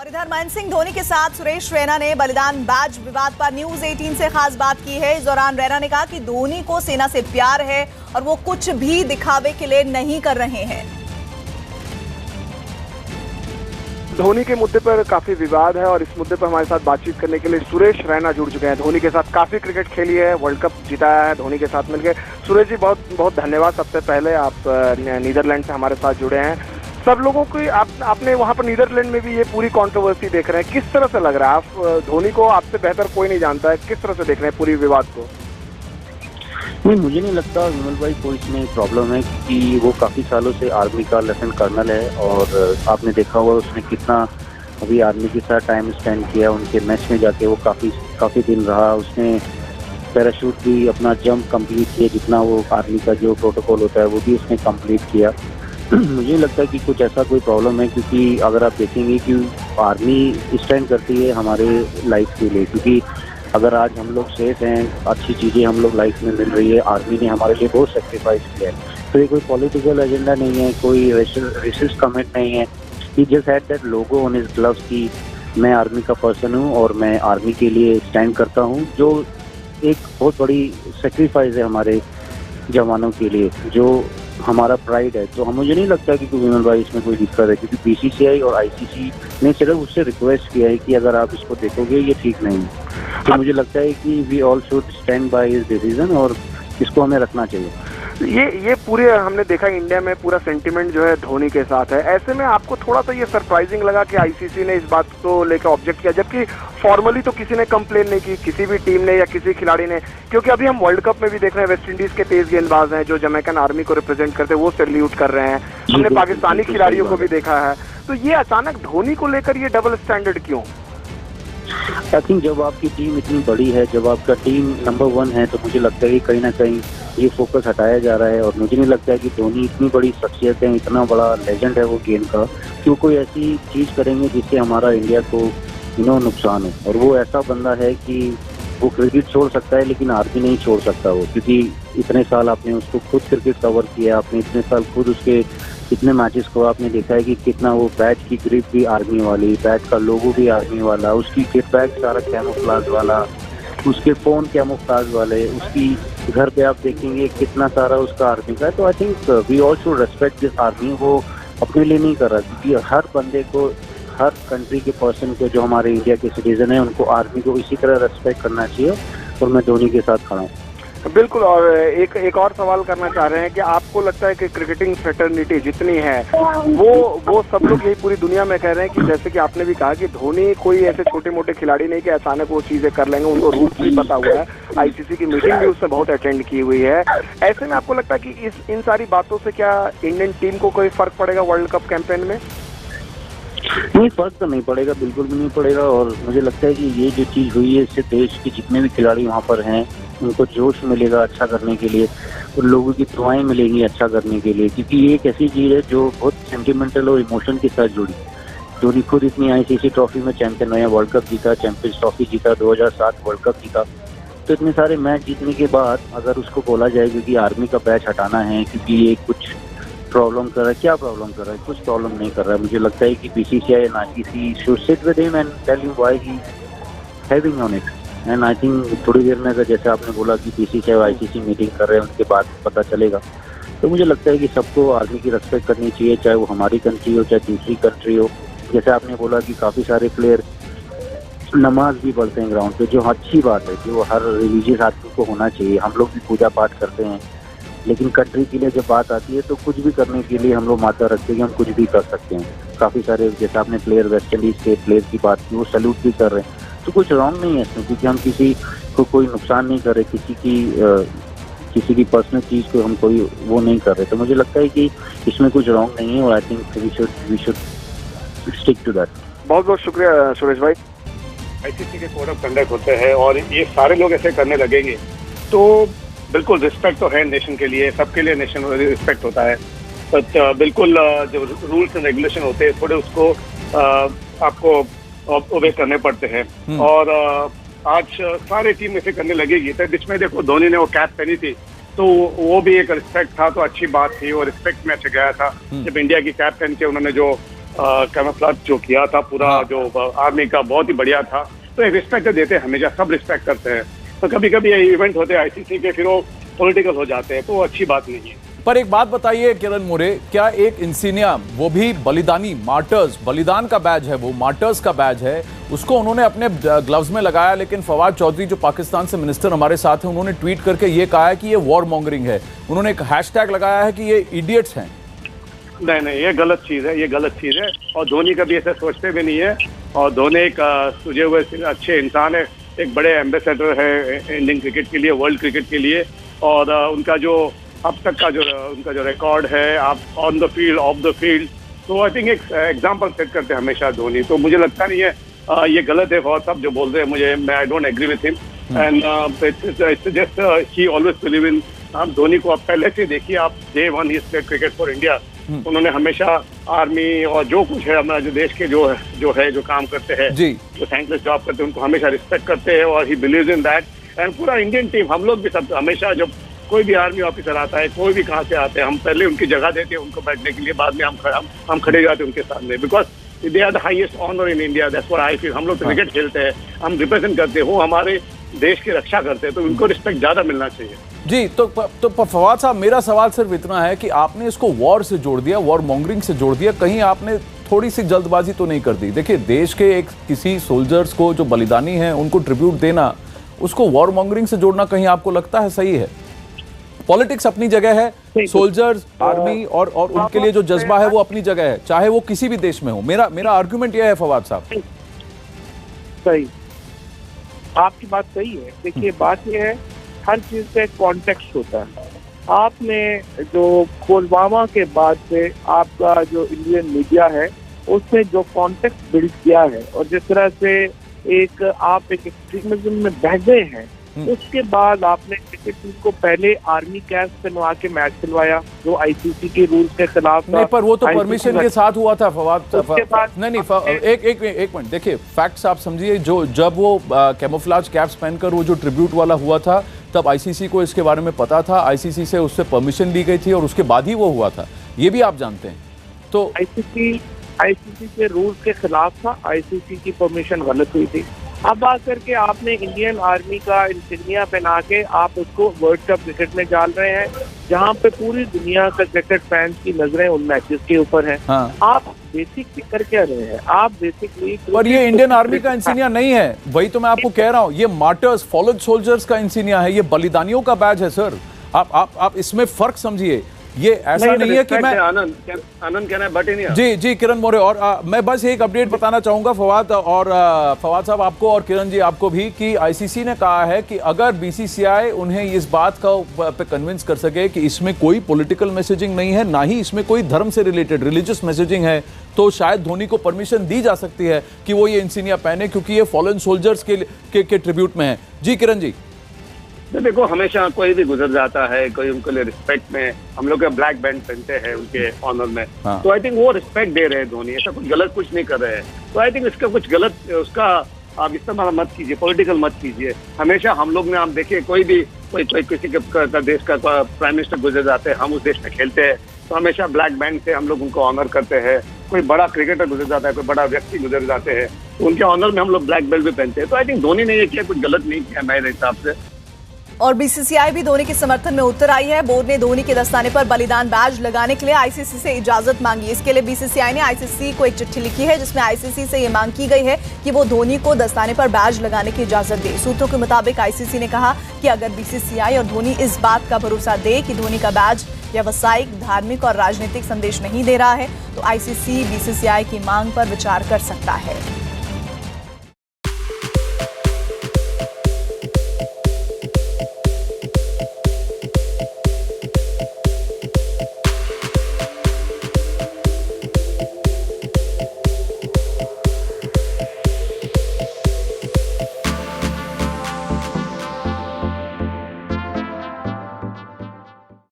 और इधर महेंद्र सिंह धोनी के साथ सुरेश रैना ने बलिदान बैज विवाद पर न्यूज 18 से खास बात की है। इस दौरान रैना ने कहा कि धोनी को सेना से प्यार है और वो कुछ भी दिखावे के लिए नहीं कर रहे हैं। धोनी के मुद्दे पर काफी विवाद है और इस मुद्दे पर हमारे साथ बातचीत करने के लिए सुरेश रैना जुड़ चुके हैं। धोनी के साथ काफी क्रिकेट खेली है, वर्ल्ड कप जिताया है धोनी के साथ मिलकर। सुरेश जी बहुत बहुत धन्यवाद। सबसे पहले आप नीदरलैंड से हमारे साथ जुड़े हैं। सब लोगों को आपने वहां पर नीदरलैंड में भी ये पूरी कंट्रोवर्सी देख रहे हैं, किस तरह से लग रहा है? आप धोनी को आपसे बेहतर कोई नहीं जानता है, किस तरह से देख रहे हैं पूरी विवाद को? नहीं, मुझे नहीं लगता विमल भाई कोई इसमें प्रॉब्लम है, क्योंकि वो काफ़ी सालों से आर्मी का लेफ्टिनेंट कर्नल है और आपने देखा हुआ उसने कितना अभी आर्मी के साथ टाइम स्पेंड किया। उनके मैच में जाके वो काफ़ी दिन रहा। उसने पैराशूट भी अपना जंप कंप्लीट किया, जितना वो आर्मी का जो प्रोटोकॉल होता है वो भी उसने कंप्लीट किया। मुझे लगता है कि कुछ ऐसा कोई प्रॉब्लम है, क्योंकि अगर आप देखेंगे कि आर्मी स्टैंड करती है हमारे लाइफ के लिए, क्योंकि अगर आज हम लोग सेफ हैं, अच्छी चीज़ें हम लोग लाइफ में मिल रही है, आर्मी ने हमारे लिए बहुत सेक्रीफाइस किया है। तो ये कोई पॉलिटिकल एजेंडा नहीं है, कोई रेसिस्ट कमेंट नहीं है। He just had that logo on his gloves कि मैं आर्मी का पर्सन हूँ और मैं आर्मी के लिए स्टैंड करता हूँ, जो एक बहुत बड़ी सेक्रीफाइस है हमारे जवानों के लिए, जो हमारा प्राइड है। तो मुझे नहीं लगता कि विमल भाई इसमें कोई दिक्कत है, क्योंकि बीसीसीआई और आईसीसी ने सिर्फ उससे रिक्वेस्ट किया है कि अगर आप इसको देखोगे ये ठीक नहीं है। तो मुझे लगता है कि we all should stand by his decision और इसको हमें रखना चाहिए। ये पूरे हमने देखा इंडिया में पूरा सेंटिमेंट जो है धोनी के साथ है। ऐसे में आपको थोड़ा सा ये सरप्राइजिंग लगा कि आईसीसी ने इस बात को लेकर ऑब्जेक्ट किया, जबकि फॉर्मली तो किसी ने कंप्लेन नहीं की, किसी भी टीम ने या किसी खिलाड़ी ने। क्योंकि अभी हम वर्ल्ड कप में भी देख रहे हैं वेस्ट इंडीज के तेज गेंदबाज हैं जो जमैकन आर्मी को रिप्रेजेंट करते हैं, वो सैल्यूट कर रहे हैं। हमने पाकिस्तानी खिलाड़ियों को भी देखा है। तो ये अचानक धोनी को लेकर ये डबल स्टैंडर्ड क्यों? आई थिंक जब आपकी टीम इतनी बड़ी है, जब आपका टीम नंबर 1 है, तो मुझे लगता है कि कहीं ना कहीं ये फोकस हटाया जा रहा है। और मुझे नहीं लगता है कि धोनी इतनी बड़ी शख्सियत है, इतना बड़ा लेजेंड है वो गेम का, कि वो कोई ऐसी चीज़ करेंगे जिससे हमारा इंडिया को नुकसान हो। और वो ऐसा बंदा है कि वो क्रिकेट छोड़ सकता है लेकिन आर्मी नहीं छोड़ सकता वो, क्योंकि इतने साल आपने उसको खुद क्रिकेट कवर किया, आपने इतने साल खुद उसके इतने मैचेस को आपने देखा है कि कितना वो बैट की ग्रिप भी आर्मी वाली, बैट का लोगो भी आर्मी वाला, उसकी किट बैग सारा कैमोफ्लेज वाला, उसके फ़ोन कैमोफ्लेज वाले, उसकी घर पे आप देखेंगे कितना सारा उसका आर्मी का है। तो I think we all should respect this army. वो अपने लिए नहीं कर रहा, क्योंकि हर बंदे को, हर कंट्री के पर्सन को, जो हमारे इंडिया के सिटीजन है, उनको आर्मी को इसी तरह रेस्पेक्ट करना चाहिए। और मैं धोनी के साथ खड़ा हूँ। बिल्कुल। और एक और सवाल करना चाह रहे हैं कि आपको लगता है कि क्रिकेटिंग फ्रेटर्निटी जितनी है वो सब लोग यही पूरी दुनिया में कह रहे हैं कि जैसे कि आपने भी कहा कि धोनी कोई ऐसे छोटे मोटे खिलाड़ी नहीं कि अचानक वो चीजें कर लेंगे, उनको रूल्स भी पता हुआ है, आईसीसी की मीटिंग भी उसने बहुत अटेंड की हुई है। ऐसे में आपको लगता है कि इन सारी बातों से क्या इंडियन टीम को कोई फर्क पड़ेगा वर्ल्ड कप कैंपेन में? नहीं, फर्क तो नहीं पड़ेगा, बिल्कुल भी नहीं पड़ेगा। और मुझे लगता है कि ये जो चीज़ हुई है, इससे देश के जितने भी खिलाड़ी वहाँ पर हैं उनको जोश मिलेगा अच्छा करने के लिए, और लोगों की दुआएं मिलेंगी अच्छा करने के लिए, क्योंकि ये एक ऐसी चीज़ है जो बहुत सेंटिमेंटल और इमोशन के साथ जुड़ी। धोनी खुद इतनी आईसीसी ट्रॉफी में चैंपियन हुआ, वर्ल्ड कप जीता, चैंपियंस ट्रॉफी जीता, 2007 वर्ल्ड कप जीता। तो इतने सारे मैच जीतने के बाद अगर उसको बोला जाएगा कि आर्मी का बैच हटाना है क्योंकि ये कुछ प्रॉब्लम कर रहा है, क्या प्रॉब्लम कर रहा है? कुछ प्रॉब्लम नहीं कर रहा है। मुझे लगता है कि BCCI and ICC should sit with him and tell him why he having on it. And I think थोड़ी देर में अगर जैसे आपने बोला कि बीसीसीआई और आईसीसी मीटिंग कर रहे हैं, उनके बाद पता चलेगा। तो मुझे लगता है कि सबको आर्मी की रिस्पेक्ट करनी चाहिए, चाहे वो हमारी कंट्री हो चाहे दूसरी कंट्री हो। जैसे आपने बोला कि काफ़ी सारे प्लेयर नमाज भी पढ़ते हैं ग्राउंड पे, जो अच्छी बात है, जो हर रिलीजियस आदमी को होना चाहिए। हम लोग भी पूजा पाठ करते हैं, लेकिन कंट्री के लिए जब बात आती है तो कुछ भी करने के लिए हम लोग माता रखते हैं कि हम कुछ भी कर सकते हैं। काफ़ी सारे जैसे आपने प्लेयर वेस्ट इंडीज़ के प्लेयर की बात की, वो सैल्यूट भी कर रहे हैं। तो कुछ रॉन्ग नहीं है इसमें, क्योंकि हम किसी को कोई नुकसान नहीं कर रहे, किसी की पर्सनल चीज़ को हम कोई वो नहीं कर रहे। तो मुझे लगता है कि इसमें कुछ रॉन्ग नहीं है और I think we should stick to that. बहुत बहुत शुक्रिया सुरेश भाई। आईसीसी के कोड ऑफ कंडक्ट होते हैं और ये सारे लोग ऐसे करने लगेंगे तो बिल्कुल रिस्पेक्ट तो है नेशन के लिए, सबके लिए नेशन रिस्पेक्ट होता है। बट बिल्कुल जो रूल्स एंड रेगुलेशन होते हैं थोड़े उसको आपको ओबे करने पड़ते हैं। और आज सारे टीम ऐसे करने लगेगी। तो जिसमें देखो धोनी ने वो कैप पहनी थी तो वो भी एक रिस्पेक्ट था, तो अच्छी बात थी, वो रिस्पेक्ट में अच्छा गया था। जब इंडिया की कैप पहन के उन्होंने जो कैमोफ्लेज जो किया था पूरा जो आर्मी का, बहुत ही बढ़िया था। तो एक रिस्पेक्ट देते हैं, हमेशा सब रिस्पेक्ट करते हैं। तो कभी कभी ये इवेंट होते हैं आईसीसी के, फिर वो पॉलिटिकल हो जाते हैं, तो वो अच्छी बात नहीं है। पर एक बात बताइए किरण मोरे, क्या एक इंसिनिया, वो भी बलिदानी मार्टर्स, बलिदान का बैज है, वो मार्टर्स का बैज है, उसको उन्होंने अपने ग्लव्स में लगाया, लेकिन फवाद चौधरी जो पाकिस्तान से मिनिस्टर हमारे साथ हैं, उन्होंने ट्वीट करके ये कहा है कि ये वॉर मॉन्गरिंग है। उन्होंने एक हैशटैग लगाया है कि ये इडियट्स हैं। नहीं, ये गलत चीज है, ये गलत चीज है। और धोनी कभी ऐसा सोचते भी नहीं है। और धोनी एक सुझे हुए अच्छे इंसान है, एक बड़े एम्बेसडर है इंडियन क्रिकेट के लिए, वर्ल्ड क्रिकेट के लिए। और उनका जो अब तक का उनका जो रिकॉर्ड है, आप on the field, of the field, तो आई थिंक एक एग्जाम्पल सेट करते हैं हमेशा धोनी। तो मुझे लगता नहीं है ये गलत है फॉर सब जो बोल रहे हैं, मुझे, मैं I don't agree with him. And just he always believe in. आप धोनी को आप पहले से देखिए, आप day one he played cricket for India. उन्होंने हमेशा आर्मी और जो कुछ है हमारा जो देश के जो काम करते हैं, जो थैंकलेस जॉब करते हैं, उनको हमेशा रिस्पेक्ट करते हैं और ही बिलीव इन दैट। एंड पूरा इंडियन टीम, हम लोग भी सब हमेशा, जब कोई भी आर्मी ऑफिसर आता है, कोई भी कहाँ से आते हैं, हम पहले उनकी जगह देते हैं उनको बैठने के लिए, बाद में हम खड़े जाते हैं उनके सामने, because they are the highest honour in India. That's what I feel. हम लोग क्रिकेट खेलते हैं, हम रिप्रेजेंट करते हैं, वो हमारे देश की रक्षा करते हैं, तो उनको रिस्पेक्ट ज्यादा मिलना चाहिए। जी, तो फवाद साहब, मेरा सवाल सिर्फ इतना है कि आपने इसको वॉर से जोड़ दिया, वॉर मॉन्गरिंग से जोड़ दिया, कहीं आपने थोड़ी सी जल्दबाजी तो नहीं कर दी? देखिए, देश के एक किसी सोल्जर्स को जो बलिदानी हैं, उनको ट्रिब्यूट देना, उसको वॉर मॉन्गरिंग से जोड़ना कहीं आपको लगता है सही है? पॉलिटिक्स अपनी जगह है, सोल्जर्स, आर्मी और उनके लिए जो जज्बा है वो अपनी जगह है, चाहे वो किसी भी देश में हो। मेरा आर्गुमेंट यह है फवाद साहब। सही, आपकी बात सही है। देखिए, बात यह है, हर चीज का एक कॉन्टेक्स्ट होता है। आपने जो पुलवामा के बाद से आपका जो इंडियन मीडिया है, उसने जो कॉन्टेक्स्ट बिल्ड किया है और जिस तरह से आप एक एक्सट्रीमिज्म में बह गए हैं, उसके बाद आपने क्रिकेट टीम को पहले आर्मी कैप पहनवा के मैच खिलवाया, जो आईसीसी के रूल्स के खिलाफ नहीं, पर वो तो परमिशन के साथ हुआ था फवाद। नहीं, एक मिनट, देखिए फैक्ट्स आप समझिए। जब वो कैमोफ्लेज कैप्स पहनकर वो जो ट्रिब्यूट वाला हुआ था, तब आईसीसी को इसके बारे में पता था, आईसीसी से उससे परमिशन ली गई थी और उसके बाद ही वो हुआ था, ये भी आप जानते हैं। तो आईसीसी के रूल्स के खिलाफ था, आईसीसी की परमिशन गलत हुई थी। अब आकर के आपने इंडियन आर्मी का इंसिग्निया पहना के आप उसको वर्ल्ड कप क्रिकेट में डाल रहे हैं, जहां पे पूरी दुनिया का क्रिकेट फैंस की नजरें उन मैचेस के ऊपर हैं। हाँ। आप बेसिकली कर क्या रहे हैं? आप बेसिकली, पर ये इंडियन आर्मी का इंसिग्निया नहीं है, वही तो मैं आपको कह रहा हूँ। ये मार्टर्स, फॉलन सोल्जर्स का इंसिग्निया है, ये बलिदानियों का बैज है सर। आप इसमें फर्क समझिए। ये ऐसा नहीं है कि मैं आनंद कहना है, बट नहीं। जी किरण मोरे, और मैं बस एक अपडेट बताना चाहूंगा फवाद और फवाद साहब, आपको और किरण जी आपको भी, कि आईसीसी ने कहा है कि अगर बीसीसीआई उन्हें इस बात का पे कन्विंस कर सके कि इसमें कोई पॉलिटिकल मैसेजिंग नहीं है, ना ही इसमें कोई धर्म से रिलेटेड रिलीजियस मैसेजिंग है, तो शायद धोनी को परमिशन दी जा सकती है कि वो ये इंसिग्निया पहने, क्योंकि ये फॉलन सोल्जर्स के ट्रिब्यूट में है। जी किरण जी। देखो, हमेशा कोई भी गुजर जाता है, कोई उनके लिए रिस्पेक्ट में, हम लोग ब्लैक बैंड पहनते हैं उनके ऑनर में। हाँ। तो आई थिंक वो रिस्पेक्ट दे रहे हैं धोनी, ऐसा कुछ गलत कुछ नहीं कर रहे हैं। तो आई थिंक इसका कुछ गलत, उसका आप इस्तेमाल मत कीजिए, पॉलिटिकल मत कीजिए। हमेशा हम लोग ने, आप देखिए, कोई किसी के देश का प्राइम मिनिस्टर गुजर जाते हैं, हम उस देश में खेलते हैं, तो हमेशा ब्लैक बैंड से हम लोग उनको ऑनर करते हैं। कोई बड़ा क्रिकेटर गुजर जाता है, कोई बड़ा व्यक्ति गुजर जाते हैं, तो उनके ऑनर में हम लोग ब्लैक बेल्ट भी पहनते हैं। तो आई थिंक धोनी ने ये किया, कुछ गलत नहीं किया मेरे हिसाब से। और बीसीसीआई भी धोनी के समर्थन में उतर आई है। बोर्ड ने धोनी के दस्ताने पर बलिदान बैज लगाने के लिए आईसीसी से इजाजत मांगी। इसके लिए बीसीसीआई ने आईसीसी को एक चिट्ठी लिखी है, जिसमें आईसीसी से ये मांग की गई है कि वो धोनी को दस्ताने पर बैज लगाने की इजाजत दे। सूत्रों के मुताबिक आईसीसी ने कहा कि अगर बीसीसीआई और धोनी इस बात का भरोसा दे कि धोनी का बैज व्यावसायिक, धार्मिक और राजनीतिक संदेश नहीं दे रहा है, तो आईसीसी बीसीसीआई की मांग पर विचार कर सकता है।